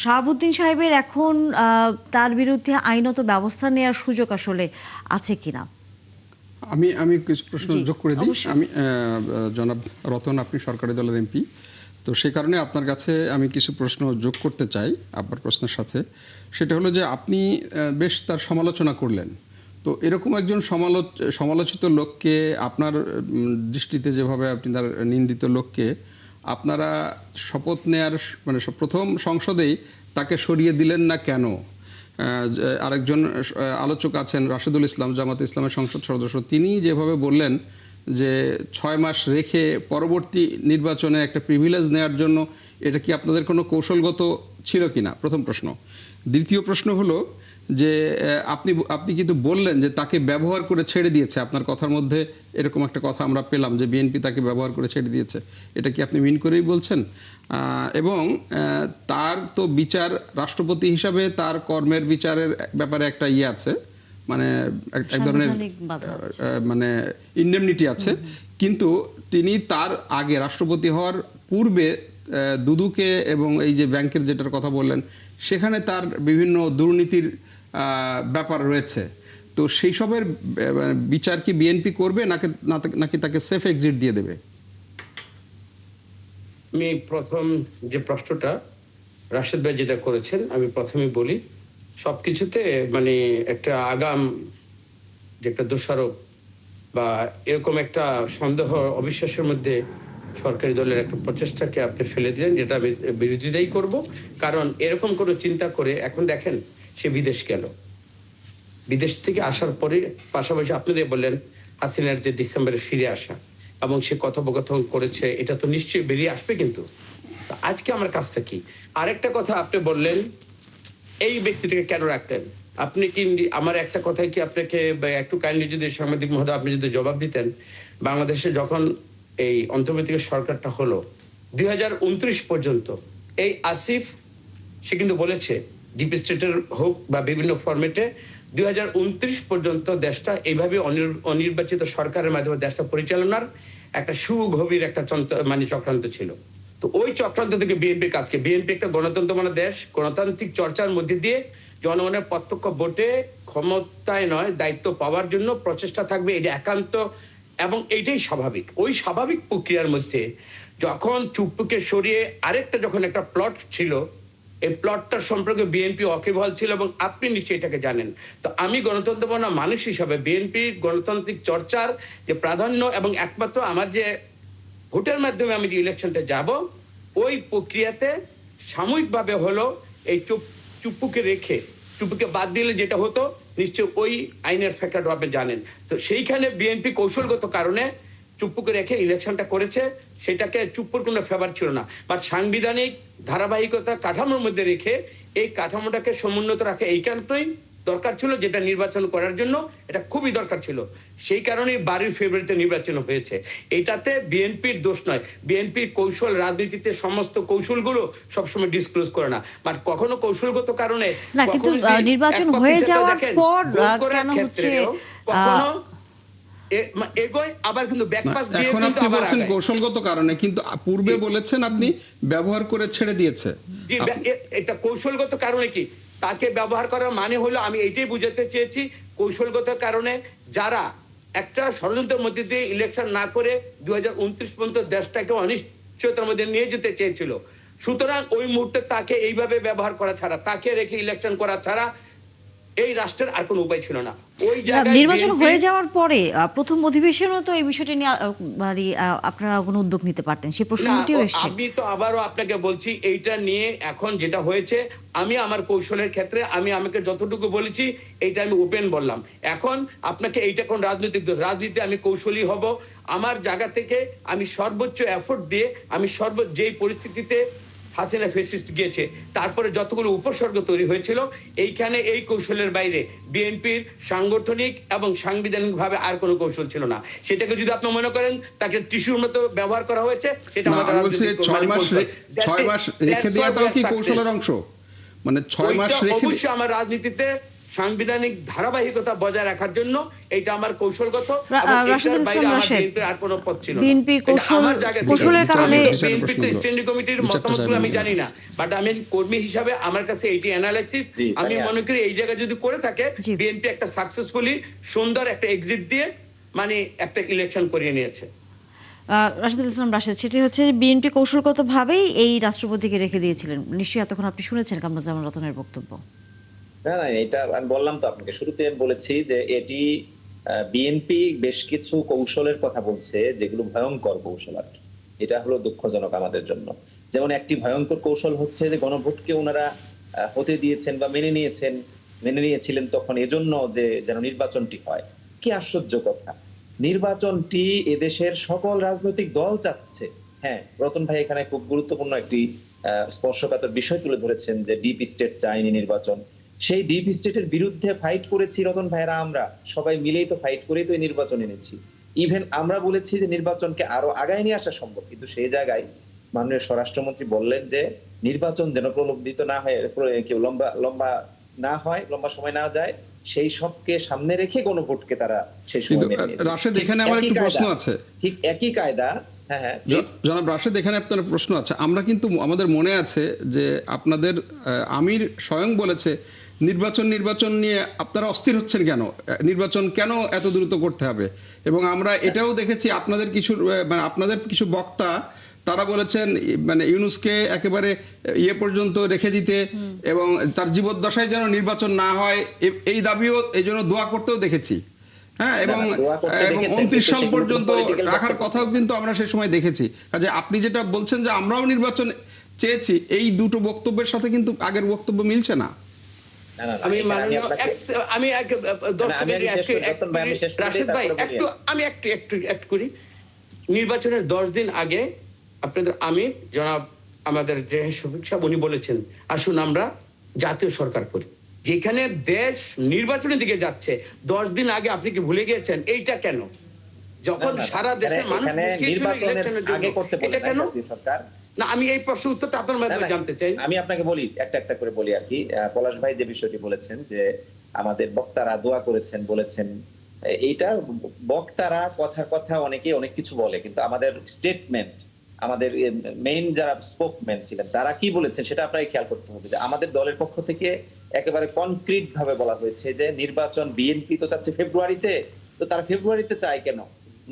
শাহাবুদ্দিন সাহেবের এখন তার বিরুদ্ধে আইনত ব্যবস্থা নেওয়ার সুযোগ আসলে আছে কিনা? আমি আমি কিছু প্রশ্ন যোগ করে দিই। অবশ্যই। আমি জনাব রতন, আপনি সরকারি দলের এমপি, তো সে কারণে আপনার কাছে আমি কিছু প্রশ্ন যোগ করতে চাই আপনার প্রশ্নের সাথে। সেটা হলো যে আপনি বেশ তার সমালোচনা করলেন, তো এরকম একজন সমালোচিত লোককে আপনার দৃষ্টিতে যেভাবে আপনি তার নিন্দিত লোককে আপনারা শপথ নেয়ার মানে প্রথম সংসদেই তাকে সরিয়ে দিলেন না কেন? আরেকজন আলোচক আছেন রাশেদুল ইসলাম, জামাত ইসলামের সংসদ সদস্য, তিনি যেভাবে বললেন যে 6 মাস রেখে পরবর্তী নির্বাচনে একটা প্রিভিলেজ নেওয়ার জন্য, এটা কি আপনাদের কোনো কৌশলগত ছিল কিনা? প্রথম প্রশ্ন। দ্বিতীয় প্রশ্ন হলো যে আপনি কিন্তু বললেন যে তাকে ব্যবহার করে ছেড়ে দিয়েছে, আপনার কথার মধ্যে এরকম একটা কথা আমরা পেলাম যে বিএনপি তাকে ব্যবহার করে ছেড়ে দিয়েছে, এটা কি আপনি মিন করেই বলছেন? এবং তার তো বিচার, রাষ্ট্রপতি হিসাবে তার কর্মের বিচারের ব্যাপারে একটা ইয়ে আছে, মানে এক ধরনের মানে ইন্ডেমনিটি আছে, কিন্তু তিনি তার আগে রাষ্ট্রপতি হওয়ার পূর্বে দুদুকে এবং এই যে ব্যাংকের যেটার কথা বললেন, সেখানে তার বিভিন্ন দুর্নীতির ব্যাপার রয়েছে। তো সেই সবের বিচার কি বিএনপি করবে নাকি তাকে সেফ এক্সিট দিয়ে দেবে? আমি প্রথম যে প্রশ্নটা রাশেদ ভাই যেটা করেছেন, আমি প্রথমে বলি সবকিছুতে মানে একটা আগাম যে একটা দোষারোপ বা এরকম একটা সন্দেহ অবিশ্বাসের মধ্যে সরকারি দলের একটা প্রচেষ্টাকে আপনি ফেলে দিলেন, যেটা আমি বিরোধিতাই করব। কারণ এরকম কোনো চিন্তা করে, এখন দেখেন সে বিদেশ গেল, বিদেশ থেকে আসার পরে পাশাপাশি আপনারা বললেন হাসিনার যে ডিসেম্বরে ফিরে আসা এবং সে কথোপকথন করেছে, এটা তো নিশ্চয়ই বেরিয়ে আসবে। কিন্তু আজকে আমার কাজটা কি? আরেকটা কথা আপনি বললেন এই ব্যক্তিটাকে কেন রাখলেন। আপনি কি আমার একটা কথাই কি আপনাকে একটু কাইন্ডলি যদি সাংবাদিক মহোদয় আপনি যদি জবাব দিতেন, বাংলাদেশে যখন এই অন্তর্বর্তী সরকারটা হলো 2029 পর্যন্ত এই আসিফ সে কিন্তু বলেছে ডিপি স্টেটের হোক বা বিভিন্ন ফরম্যাটে 2029 পর্যন্ত দেশটা এইভাবে অনির্বাচিত সরকারের মাধ্যমে দেশটা পরিচালনার একটা সুগভীর একটা মানে চক্রান্ত ছিল। তো ওই চক্রান্ত থেকে বিএনপির কাজকে, বিএনপি একটা গণতন্ত্রময় দেশ, গণতান্ত্রিক চর্চার মধ্যে দিয়ে জনগণের প্রত্যক্ষ ভোটে ক্ষমতায় নয় দায়িত্ব পাওয়ার জন্য প্রচেষ্টা থাকবে, এটা একান্ত এবং এইটাই স্বাভাবিক। ওই স্বাভাবিক প্রক্রিয়ার মধ্যে যখন চুপ্পুকে সরিয়ে আরেকটা যখন একটা প্লট ছিল, এই প্লটটার সম্পর্কে বিএনপি ওয়াকিবহাল ছিল এবং আপনি নিশ্চয়ই এটাকে জানেন। তো আমি গণতন্ত্রপ্রিয় মানুষ হিসাবে বিএনপির গণতান্ত্রিক চর্চার যে প্রাধান্য এবং একমাত্র আমার যে ভোটের মাধ্যমে আমি যে ইলেকশনটা যাব, ওই প্রক্রিয়াতে সাময়িকভাবে হলো এই চুপ্পুকে রেখে, চুপ্পুকে বাদ দিলে যেটা হতো নিশ্চয় ওই আইনের ফ্যাক্টর আপনি জানেন। তো সেইখানে বিএনপি কৌশলগত কারণে চুপ্পুকে রেখে ইলেকশনটা করেছে, সেটাকে চুপ্পুর কোনো ফেভার ছিল না, বাট সাংবিধানিক ধারাবাহিকতা কাঠামোর মধ্যে রেখে এই কাঠামোটাকে সমুন্নত রাখা এইকান্তই দরকার ছিল, যেটা নির্বাচন করার জন্য এটা খুবই দরকার ছিল। সেই কারণেই 12 ফেব্রুয়ারিতে নির্বাচন হয়েছে। এটাতে বিএনপির দোষ নয়। বিএনপির কৌশল, রাজনীতিতে সমস্ত কৌশলগুলো সবসময় ডিসক্লোজ করে না, বাট কখনো কৌশলগত কারণে না, কিন্তু নির্বাচন হয়ে যাওয়ার পর কেন হচ্ছে কখনো এগোয় আবার কিন্তু ব্যাকপাস দিয়ে এখন আপনি বলছেন কৌশলগত কারণে, কিন্তু পূর্বে বলেছেন আপনি ব্যবহার করে ছেড়ে দিয়েছে। জি, এটা কৌশলগত কারণে কি তাকে ব্যবহার করার মানে হলো, আমি এইটাই বুঝাতে চেয়েছি, কৌশলগত কারণে যারা একটা ষড়যন্ত্রের মধ্যে দিয়ে ইলেকশন না করে 2029 পর্যন্ত দেশটাকে অনিশ্চয়তার মধ্যে নিয়ে যেতে চেয়েছিল, সুতরাং ওই মুহূর্তে তাকে এইভাবে ব্যবহার করা ছাড়া, তাকে রেখে ইলেকশন করা ছাড়া এই রাষ্ট্রের আর কোনো উপায় ছিল না। ওই জায়গায় নির্বাচন হয়ে যাওয়ার পরে প্রথম অধিবেশনও তো এই বিষয়টি নিয়ে আপনারা কোনো উদ্যোগ নিতে পারতেন, সেই প্রশ্নটিও এসেছে। আমি তো আবারও আপনাকে বলছি, এইটা নিয়ে এখন যেটা হয়েছে, আমি আমার কৌশলের ক্ষেত্রে আমি আমাকে যতটুকু বলেছি এইটা আমি ওপেন বললাম। এখন আপনাকে এইটা কোন রাজনৈতিক দোষ, রাজনীতিতে আমি কৌশলী হব আমার জায়গা থেকে, আমি সর্বোচ্চ এফোর্ট দিয়ে আমি যেই পরিস্থিতিতে হাসিনা ফেসিস্ট গিয়েছে তারপরে যতগুলো উপসর্গ তৈরি হয়েছিল, এইখানে এই কৌশলের বাইরে বিএনপির সাংগঠনিক এবং সাংবিধানিক ভাবে আর কোনো কৌশল ছিল না। সেটাকে যদি আপনি মনে করেন তাকে টিস্যুর মতো ব্যবহার করা হয়েছে, সেটা আমাদের 6 মাস রেখে দেওয়াটাও কি কৌশলের অংশ? মানে 6 মাস রেখে অবশ্যই আমার রাজনীতিতে সাংবিধানিক ধারাবাহিকতা বজায় রাখার জন্য এটা আমার কৌশলগত, রাশেদুল ইসলাম রাশেদ, আর কোনো পথ ছিল না। বিএনপির এটা আমার জায়গা থেকে। কৌশলের কারণে বিএনপি তো স্ট্যান্ডিং কমিটির মতামতগুলো আমি জানি না, বাট আমি কর্মী হিসাবে আমার কাছে এইটি অ্যানালাইসিস, আমি মনে করি এই জায়গায় যদি করে থাকে বিএনপি একটা সাকসেসফুলি সুন্দর একটা এক্সিট দিয়ে মানে একটা ইলেকশন করিয়ে নিয়েছে। রাশেদুল ইসলাম রাশেদ, সেটি হচ্ছে বিএনপি কৌশলগতভাবেই এই রাষ্ট্রপতিকে রেখে দিয়েছিলেন। নিশ্চয়ই এতক্ষণ আপনি শুনেছেন কামরুজ্জামান রতনের বক্তব্য। না না, এটা আমি বললাম তো আপনাকে, শুরুতে আমি বলেছি যে এটি বিএনপি বেশ কিছু কৌশলের কথা বলছে যেগুলো ভয়ঙ্কর কৌশল আর কি। এটা হলো দুঃখজনক আমাদের জন্য। যেমন একটি ভয়ঙ্কর কৌশল হচ্ছে যে গণভোটকে ওনারা হতে দিয়েছেন বা মেনে নিয়েছিলেন তখন এজন্য যে যেন নির্বাচনটি হয়। কি আশ্চর্য কথা, নির্বাচনটি এদেশের সকল রাজনৈতিক দল চাচ্ছে। হ্যাঁ, রতন ভাই এখানে খুব গুরুত্বপূর্ণ একটি স্পর্শকাতর বিষয় তুলে ধরেছেন যে ডিপ স্টেট চায়নি নির্বাচন। সেই ডিপ স্টেটের বিরুদ্ধে ফাইট করেছি রতন ভাইরা, আমরা সবাই মিলেই তো ফাইট করেই তো এই নির্বাচন এনেছি। ইভেন আমরা বলেছি যে নির্বাচনকে আরো আগায় নিয়ে আসা সম্ভব, কিন্তু সেই জায়গায় মাননীয় স্বরাষ্ট্রমন্ত্রী বললেন যে নির্বাচন যেন প্রলম্বিত না হয়, কেউ লম্বা সময় না যায়, সেই সবকে সামনে রেখে গণভোটকে তারা সেই সময় মেনে নিয়েছে। রাশেদ, এখানে আমার একটু প্রশ্ন আছে। ঠিক একই কায়দা। হ্যাঁ হ্যাঁ, জনাব রাশেদ, এখানে আপনার প্রশ্ন আছে। আমরা কিন্তু আমাদের মনে আছে যে আপনাদের আমির স্বয়ং বলেছে নির্বাচন নিয়ে আপনারা অস্থির হচ্ছেন কেন, নির্বাচন কেন এত দ্রুত করতে হবে। এবং আমরা এটাও দেখেছি আপনাদের কিছু বক্তা তারা বলেছেন মানে ইউনূসকে একেবারে পর্যন্ত রেখে দিতে এবং তার জীবদ্দশায় যেন নির্বাচন না হয় এই দাবিও এই জন্য দোয়া করতেও দেখেছি। হ্যাঁ, এবং 29 সাল পর্যন্ত রাখার কথাও কিন্তু আমরা সেই সময় দেখেছি। কাজে আপনি যেটা বলছেন যে আমরাও নির্বাচন চেয়েছি, এই দুটো বক্তব্যের সাথে কিন্তু আগের বক্তব্য মিলছে না। আমি একটু করি। নির্বাচনের 10 দিন আগে আপনাদের আমির জনাব আমাদের যে শফিক সাহেব উনি বলেছেন আসুন আমরা জাতীয় সরকার করি, যেখানে দেশ নির্বাচনের দিকে যাচ্ছে 10 দিন আগে আপনি কি ভুলে গিয়েছেন? এইটা কেন? যখন সারা দেশের মানুষ এটা কেন? না, আমি এই প্রশ্নের উত্তরটা আপনার মাধ্যমে জানতে চাই। আমি আপনাকে বলি, একটা করে বলি আর কি। পলাশ ভাই যে বিষয়টি বলেছেন যে আমাদের বক্তারা দোয়া করেছেন বলেছেন, এইটা বক্তারা কথা অনেকে অনেক কিছু বলে, কিন্তু আমাদের স্টেটমেন্ট, আমাদের মেইন যারা স্পোকম্যান ছিলেন তারা কি বলেছেন সেটা আপনাকে খেয়াল করতে হবে। যে আমাদের দলের পক্ষ থেকে একেবারে কনক্রিট ভাবে বলা হয়েছে যে নির্বাচন বিএনপি তো চাচ্ছে ফেব্রুয়ারিতে, তো তারা ফেব্রুয়ারিতে চায় কেন?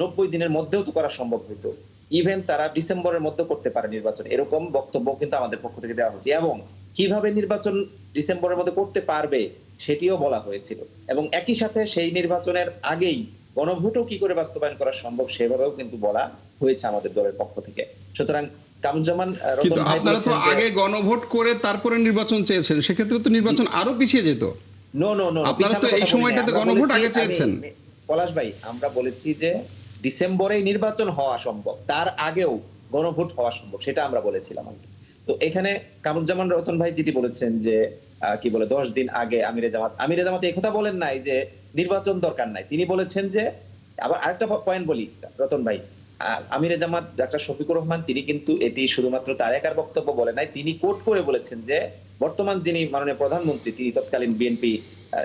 90 দিনের মধ্যেও তো করা সম্ভব হইতো। ইভেন তারা ডিসেম্বরের মধ্যে করতে পারে নির্বাচন, এরকম বক্তব্য কিন্তু আমাদের পক্ষ থেকে দেওয়া হয়েছে। এবং কিভাবে নির্বাচন ডিসেম্বরের মধ্যে করতে পারবে সেটিও বলা হয়েছিল। এবং একই সাথে সেই নির্বাচনের আগেই গণভোটও কি করে বাস্তবায়ন করা সম্ভব সেভাবেও কিন্তু বলা হয়েছে আমাদের দলের পক্ষ থেকে। সুতরাং কামরুজ্জামান কিন্তু আপনারা তো আগে গণভোট করে তারপরে নির্বাচন চেয়েছেন, সেক্ষেত্রে তো নির্বাচন আরো পিছিয়ে যেত। নো, আপনারা তো এই সময়টাতে গণভোট আগে চেয়েছেন। পলাশ ভাই, আমরা বলেছি যে ডিসেম্বরে নির্বাচন হওয়া সম্ভব, তার আগেও গণভোট হওয়া সম্ভব, সেটা আমরা বলেছিলাম আর কি। তো এখানে কামরুজ্জামান রতন ভাই যেটি বলেছেন যে কি বলে 10 দিন আগে আমিরে জামাত এই কথা বলেন নাই যে নির্বাচন দরকার নাই। তিনি বলেছেন যে, আবার আরেকটা পয়েন্ট বলি রতন ভাই, আমিরে জামাত ডাক্তার শফিকুর রহমান তিনি কিন্তু এটি শুধুমাত্র তার একার বক্তব্য বলে নাই, তিনি কোট করে বলেছেন যে বর্তমান যিনি মাননীয় প্রধানমন্ত্রী, তিনি তৎকালীন বিএনপি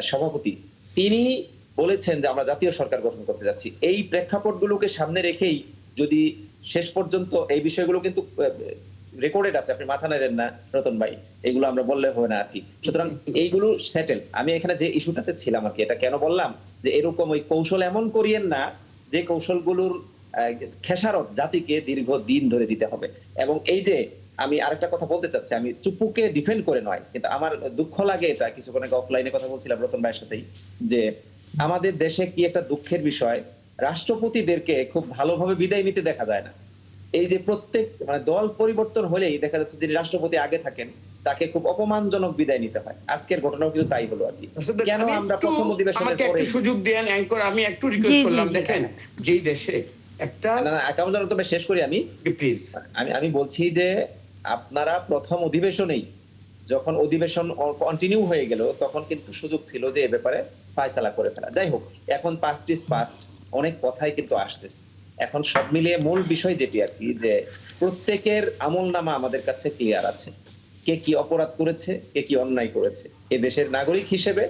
সভাপতি, তিনি বলেছেন যে আমরা জাতীয় সরকার গঠন করতে যাচ্ছি। এই প্রেক্ষাপটগুলোকে সামনে রেখেই যদি শেষ পর্যন্ত এই বিষয়গুলো কিন্তু রেকর্ডেড আছে, আপনি মাথা নেড়েন না রতন ভাই, এগুলো আমরা বললে হবে না আর কি। সুতরাং এইগুলো সেটেল। আমি এখানে যে ইস্যুটাতে ছিলাম আর কি, এটা কেন বললাম যে এরকম ওই কৌশল এমন করিয়েন না যে কৌশলগুলোর খেসারত জাতিকে দীর্ঘদিন ধরে দিতে হবে। এবং এই যে আমি আরেকটা কথা বলতে চাচ্ছি, আমি চুপুকে ডিফেন্ড করে নয়, কিন্তু আমার দুঃখ লাগে এটা, কিছুক্ষণ আগে অফলাইনে কথা বলছিলাম রতন ভাইয়ের সাথেই, যে আমাদের দেশে কি একটা দুঃখের বিষয়, রাষ্ট্রপতিদেরকে খুব ভালোভাবে বিদায় নিতে দেখা যায় না। এই যে প্রত্যেক দল পরিবর্তন হলেই দেখা যাচ্ছে যে রাষ্ট্রপতি আগে থাকেন তাকে খুব অপমানজনক বিদায় নিতে হয়। আজকের ঘটনাও কিন্তু তাই হলো আর কি। কেন আমরা প্রথম অধিবেশনের পরে সুযোগ দেন অ্যাঙ্কর, আমি একটু রিকোয়েস্ট করলাম, দেখেন যেই দেশে একটা তবে শেষ করি আমি প্লিজ। আমি বলছি যে আপনারা প্রথম অধিবেশনেই যখন অধিবেশন কন্টিনিউ হয়ে গেল তখন কিন্তু সুযোগ ছিল যে এ ব্যাপারে ফয়সালা করে ফেলা। যাই হোক, এখন পাস্ট ইজ পাস্ট, অনেক কথাই কিন্তু আসতেছে। এখন সব মিলিয়ে মূল বিষয় যেটি আর কি, যে প্রত্যেকের আমলনামা আমাদের কাছে ক্লিয়ার আছে, কে কি অপরাধ করেছে, কে কি অন্যায় করেছে। এ দেশের নাগরিক হিসেবে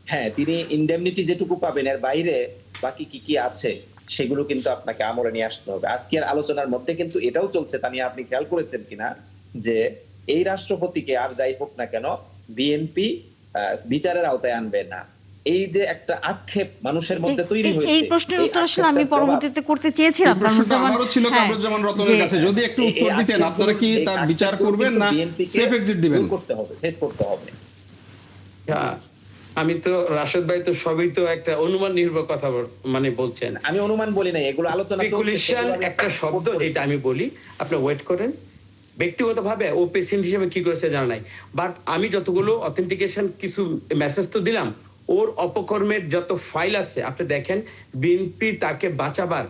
হ্যাঁ, তিনি ইনডেমনিটি যেটুকু পাবেন এর বাইরে বাকি কি কি আছে সেগুলো কিন্তু আপনাকে আমলে নিয়ে আসতে হবে। আজকের আলোচনার মধ্যে কিন্তু এটাও চলছে, তা নিয়ে আপনি খেয়াল করেছেন কিনা, যে এই রাষ্ট্রপতিকে আর যাই হোক না কেন বিএনপি বিচারের আওতায় আনবে না। এই যে একটা আক্ষেপ মানুষের মধ্যে তৈরি হয়েছে, এই প্রশ্নের এই উত্তর আসলে আমি আক্ষেপটার জবাব পরবর্তীতে করতে চেয়েছিলাম এই প্রশ্নটা কামরুজ্জামান। আমারও ছিল হ্যাঁ, কামরুজ্জামান রতনের যে কাছে, যদি একটু উত্তর এই দিতেন, আপনারা কি আক্ষেপগুলো- তার এই বিচার আক্ষেপগুলো করবেন কিন্তু না BNP কে সেফ এক্সিট দিবেন? দূর করতে হবে, ফেস করতে হবে। হ্যাঁ, আমি তো রাশেদ ভাই তো সবই তো একটা অনুমান নির্ভর কথা মানে বলছেন। আমি অনুমান বলি নাই, এগুলো আলোচনা চলছে, স্পেকুলেশন সেগুলো আমি একটা শব্দ, quote করেছি। যেটা আমি বলি, আপনি ওয়েট করেন। ব্যক্তিগতভাবে ও পেশেন্ট হিসেবে কি করেছে জানা নাই, বাট আমি যতগুলো অথেন্টিকেশন কিছু মেসেজ তো দিলাম, ওর অপকর্মের যত ফাইল আছে আপনি দেখেন, বিএনপি তাকে বাঁচাবার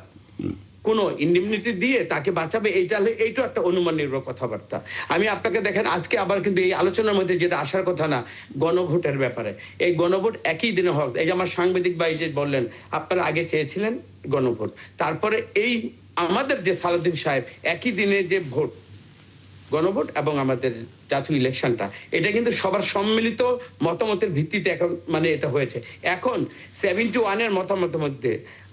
কোন ইন্ডিমনিটি দিয়ে তাকে বাঁচাবে, এইটা একটা অনুমান নির্ভর কথাবার্তা। আমি আপনাকে দেখেন আজকে আবার কিন্তু এই আলোচনার মধ্যে যেটা আসার কথা না, গণভোটের ব্যাপারে, এই গণভোট একই দিনে হোক। এই যে আমার সাংবাদিক ভাই যে বললেন আপনারা আগে চেয়েছিলেন গণভোট, তারপরে এই আমাদের যে সালাউদ্দিন সাহেব একই দিনে যে ভোট, গণভোট এবং আমাদের জাতীয় ইলেকশনটা, এটা কিন্তু সবার সম্মিলিত মতামতের ভিত্তিতে এখন মানে এটা হয়েছে। এখন 71-এর মতামতের মধ্যে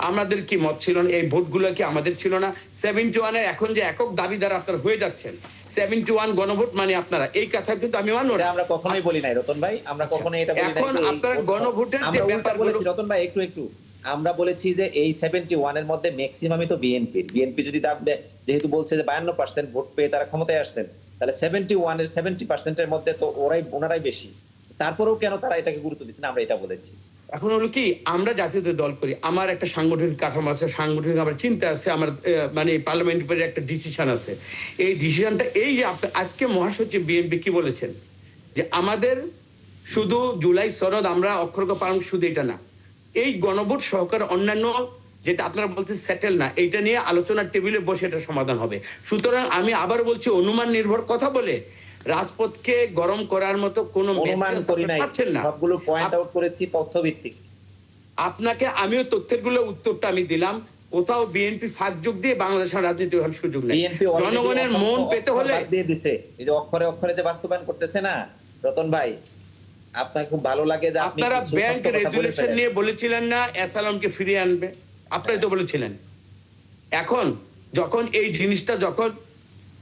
আমাদের কি মত ছিল না, এই ভোটগুলো কি আমাদের ছিল না? 71-এর এখন যে একক দাবিদার আপনারা হয়ে যাচ্ছেন, 71 গণভোট মানে আপনারা, এই কথা কিন্তু আমি মানব এটা না। আমরা কখনোই বলি নাই রতন ভাই, আমরা কখনোই এটা বলি নাই। এখন যে এই আপনারা ভোট- গণভোটের যে আমরা উল্টা ব্যাপারগুলো- বলেছি রতন ভাই, একটু আমরা বলেছি যে এই 71 এর মধ্যে ম্যাক্সিমামই তো বিএনপি যদি যেহেতু বলছে যে 52% ভোট পেয়ে তারা ক্ষমতায় আসছেন, তাহলে 71 এর 70% এর মধ্যে তো ওনারাই বেশি। তারপরেও কেন তারা এটাকে গুরুত্ব দিচ্ছে না, আমরা এটা বলেছি। এখন হলো কি, আমরা জাতীয় দল করি, আমার একটা সাংগঠনিক কাঠামো আছে, সাংগঠনিক আমার চিন্তা আছে, আমার মানে পার্লামেন্টারি একটা ডিসিশন আছে। এই ডিসিশনটা এই যে আজকে মহাসচিব বিএনপি কি বলেছেন, যে আমাদের শুধু জুলাই সনদ আমরা অক্ষরক পালন, শুধু এটা না, এই গণভোট সহকারে অন্যান্য যেটা আপনারা বলতে সেটেল না, এইটা নিয়ে আলোচনার টেবিলে বসে এটা সমাধান হবে। সুতরাং আমি আবার বলছি, অনুমান নির্ভর কথা বলে রাজপথকে গরম করার মতো কোনো অনুমান করি নাই, পাচ্ছেন না। সবগুলো পয়েন্ট আউট করেছি তথ্য ভিত্তিক। আপনাকে আমিও তথ্যের উত্তরটা আমি দিলাম। কোথাও বিএনপি ফাঁক যোগ দিয়ে বাংলাদেশের রাজনীতি হওয়ার সুযোগ নেই। বিএনপি জনগণের মন পেতে হলে দিয়ে দিছে, এই যে অক্ষরে অক্ষরে যে বাস্তবায়ন করতেছে না রতন ভাই, আপনার খুব ভালো লাগে যে আপনি আপনারা কিছু ব্যাংক সত্য কথা বলে রেজুলেশন ফেলেন। নিয়ে বলেছিলেন না অ্যাসালামকে ফিরিয়ে আনবে, আপনারাই তো বলেছিলেন। এখন যখন এই জিনিসটা যখন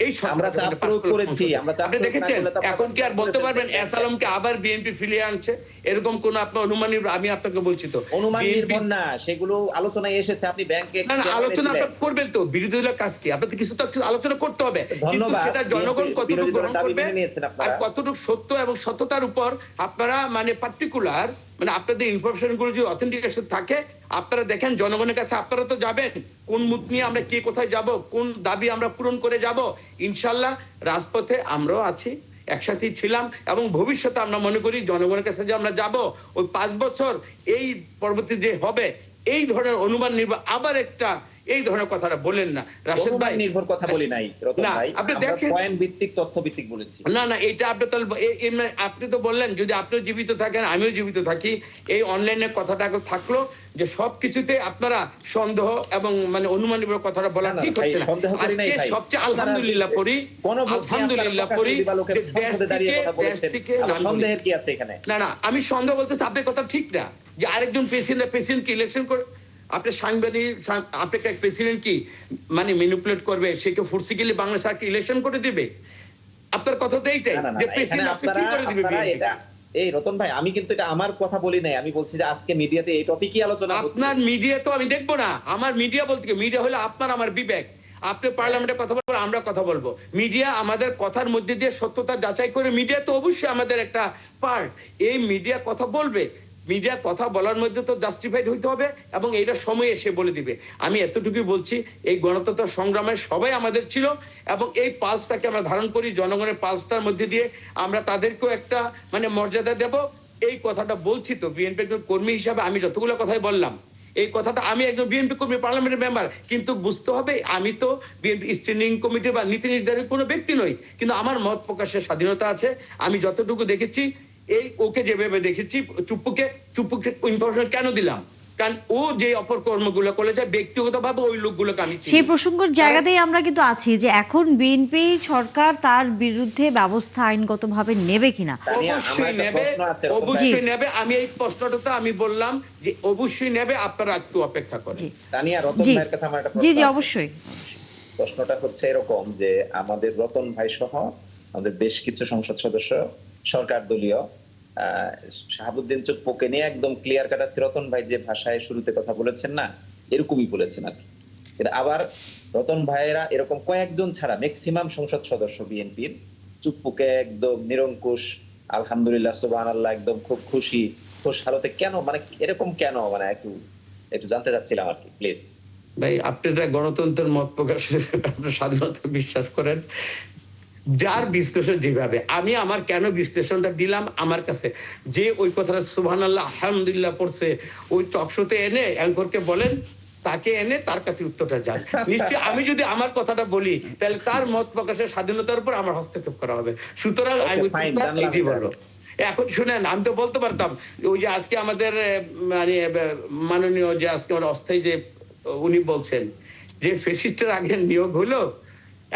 এই সরকার আমরা চাপ যখন প্রয়োগ পাস করলো করেছি, সংসদে, আমরা চাপ আপনি প্রয়োগ না দেখেছেন করলে তো আপনারা এখন কি আর বলতে করেছেন পারবেন যে অ্যাসালামকে আবার বিএনপি ফিরিয়ে আনছে? এরকম কোন আপনার অনুমান আমি আপনাকে বলছি তো, অনুমান BNP নির্ভর না, সেগুলো আলোচনায় এসেছে। আপনি ব্যাংকে না না, আলোচনা আপনার করবেন তো, বিরোধী দলের কাজ কি? আপনাদের কিছু তো আলোচনা করতে হবে, কিন্তু ধন্যবাদ। সেটা জনগণ বিরোধী কতটুকু দলের গ্রহণ দাবি করবে মেনে নিয়েছেন আপনারা। আর কতটুকু সত্য এবং সত্যতার উপর আপনারা মানে পার্টিকুলার মানে আপনাদের ইনফরমেশন গুলো যদি অথেন্টিকেশন থাকে, আপনারা দেখেন জনগণের কাছে আপনারা তো যাবেন, কোন মুখ নিয়ে আমরা কে কোথায় যাব, কোন দাবি আমরা পূরণ করে যাব। ইনশাল্লাহ রাজপথে আমরাও আছি, একসাথেই ছিলাম, এবং ভবিষ্যতে আমরা মনে করি জনগণের কাছে যে আমরা যাব, ওই 5 বছর এই পরবর্তী যে হবে, এই ধরনের অনুমান নির্ভর আবার একটা এই ধরনের কথাটা বলেন না রাশেদ ভাই। নির্ভর কথা বলি নাই রতন না, ভাই, আপনি আমরা দেখেন পয়েন্ট ভিত্তিক তথ্য ভিত্তিক বলেছি। না না, এটা আপনি তো আপনি তো বললেন যদি আপনিও জীবিত থাকেন আমিও জীবিত থাকি, এই অনলাইনে কথাটা থাকলো যে সবকিছুতে আপনারা সন্দেহ এবং মানে অনুমান নির্ভর কথাটা বলা না, না, ঠিক ভাই, হচ্ছে না। সন্দেহ করি নাই আজকে ভাই। সবচেয়ে আপনারা আলহামদুলিল্লাহ যে পড়ি, গণভোট নিয়ে আলহামদুলিল্লাহ আপনারা পড়ি, প্রকাশ্যে দিবালোকে যে দেশ সংসদে দাঁড়িয়ে কথা বলেছেন। থেকে আবার সন্দেহের কি আছে এখানে? না না, আমি সন্দেহ বলতেছি আপনার কথা ঠিক না, যে আরেকজন প্রেসিডেন্টকে ইলেকশন করে আপনি সাংবাদিক আপনাকে প্রেসিডেন্ট কি মানে ম্যানিপুলেট করবে, সে কি ফোর্সিক্যালি বাংলাদেশ আর ইলেকশন করে দিবে? আপনার কথা তো এইটাই না, না, না, যে এখানে প্রেসিডেন্ট আপনি কি করে দিবে? আপনারা এটা এই রতন ভাই, আমি কিন্তু এটা আমার কথা বলি নাই, আমি বলছি যে আজকে মিডিয়াতে এই টপিকই আলোচনা হচ্ছে। আপনার মিডিয়া তো আমি দেখবো না, আমার মিডিয়া বলতে কি, মিডিয়া হলো আপনার আমার বিবেক। আপনি পার্লামেন্টে কথা বলবো, আমরা কথা বলবো। মিডিয়া আমাদের কথার মধ্যে দিয়ে সত্যতা যাচাই করে, মিডিয়া তো অবশ্যই আমাদের একটা পার্ট। এই মিডিয়া কথা বলবে, মিডিয়া কথা বলার মধ্যে তো জাস্টিফাইড হইতে হবে, এবং এইটা সময় এসে বলে দিবে। আমি এতটুকুই বলছি, এই গণতন্ত্র সংগ্রামের সবাই আমাদের ছিল, এবং এই পালসটাকে আমরা ধারণ করি, জনগণের পালসটার মধ্যে দিয়ে আমরা তাদেরকেও একটা মানে মর্যাদা দেব। এই কথাটা বলছি তো বিএনপি একজন কর্মী হিসাবে আমি যতগুলো কথাই বললাম, এই কথাটা আমি একজন বিএনপি কর্মী, পার্লামেন্টের মেম্বার, কিন্তু বুঝতে হবে আমি তো বিএনপি স্ট্যান্ডিং কমিটি বা নীতি নির্ধারণের কোনো ব্যক্তি নই, কিন্তু আমার মত প্রকাশের স্বাধীনতা আছে। আমি যতটুকু দেখেছি, এই ওকে যেভাবে দেখেছি, চুপ্পুকে ইনফরমেশন কেন দিলাম, কারণ ও যে অপকর্মগুলো করেছে ব্যক্তিগতভাবে ওই লোকগুলোকে আমি চিনি। সেই প্রসঙ্গের জায়গাতেই আমরা কিন্তু আছি যে এখন বিএনপি সরকার তার বিরুদ্ধে ব্যবস্থা আইনগতভাবে নেবে কিনা। তানিয়া, আমার অবশ্যই একটা নেবে, প্রশ্ন আছে, রতন ভাই। অবশ্যই নেবে। আমি এই প্রশ্নটা তো আমি বললাম যে অবশ্যই নেবে, আপনারা একটু অপেক্ষা করেন। জি তানিয়া, রতন জি ভাইয়ের কাছে আমার একটা জি প্রশ্ন জি আছে। অবশ্যই। প্রশ্নটা হচ্ছে এরকম যে আমাদের রতন ভাই সহ আমাদের বেশ কিছু সংসদ সদস্য সরকার দলীয় শাহাবুদ্দিন চুপ্পুকে নিয়ে একদম ক্লিয়ার কাট আছে। রতন ভাই যে ভাষায় শুরুতে কথা বলেছেন না, এরকমই বলেছেন আর কি। কিন্তু আবার রতন ভাইয়েরা এরকম কয়েকজন ছাড়া ম্যাক্সিমাম সংসদ সদস্য বিএনপির চুপ্পুকে একদম নিরঙ্কুশ, আলহামদুলিল্লাহ, সুবহানাল্লাহ, একদম খুব খুশি খুশ হালতে কেন, মানে এরকম কেন, মানে একটু একটু জানতে চাচ্ছিলাম আর কি, প্লিজ। ভাই, আপনারা গণতন্ত্রের মত প্রকাশের আপনার স্বাধীনতা বিশ্বাস করেন। যার বিশ্লেষণ যেভাবে, আমি আমার কেন বিশ্লেষণটা দিলাম, আমার কাছে যে ওই কথাটা সুবহানাল্লাহ আলহামদুলিল্লাহ পড়ছে ওই টকশোতে এনে অ্যাঙ্করকে বলেন, তাকে এনে তার কাছে উত্তরটা যান। নিশ্চয়ই আমি যদি আমার কথাটা বলি তাহলে তার মত প্রকাশের স্বাধীনতার উপর আমার হস্তক্ষেপ করা হবে। সুতরাং আমি এটি বলবো। এখন শুনেন, আমি তো বলতে পারতাম ওই যে আজকে আমাদের মানে মাননীয় যে আজকে আমার অস্থায়ী যে উনি বলছেন যে ফেসিস্টের আগে নিয়োগ হলো,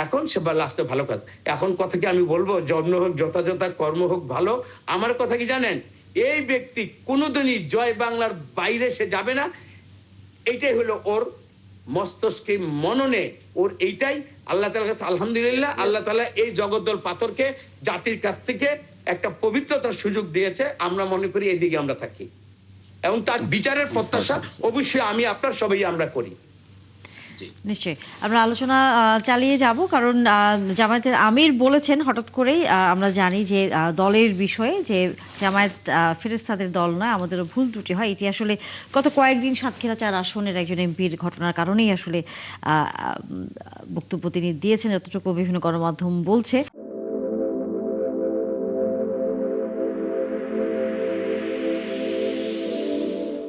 এখন সে লাস্টে ভালো কাজ। এখন কথা কি আমি বলবো জন্ম হোক যথাযথ, কর্ম হোক ভালো। আমার কথা কি জানেন, এই ব্যক্তি কোনোদিনই জয় বাংলার বাইরে সে যাবে না। এইটাই হলো ওর মস্তিষ্কে মননে, ওর এইটাই। আল্লাহ তাআলার কাছে আলহামদুলিল্লাহ, আল্লাহ তাআলা এই জগদ্দল পাথরকে জাতির কাছ থেকে একটা পবিত্রতার সুযোগ দিয়েছে। আমরা মনে করি এদিকে আমরা থাকি, এবং তার বিচারের প্রত্যাশা অবশ্যই আমি আপনার সবাই আমরা করি। নিশ্চয়ই আমরা আলোচনা চালিয়ে যাব, কারণ জামায়াতের আমির বলেছেন হঠাৎ করেই, আমরা জানি যে দলের বিষয়ে যে জামায়াত ফেরেশতাদের দল নয়, আমাদেরও ভুল ত্রুটি হয়। এটি আসলে গত কয়েকদিন সাতক্ষীরা 4 আসনের একজন এমপির ঘটনার কারণেই আসলে বক্তব্য তিনি দিয়েছেন, যতটুকু বিভিন্ন গণমাধ্যম বলছে।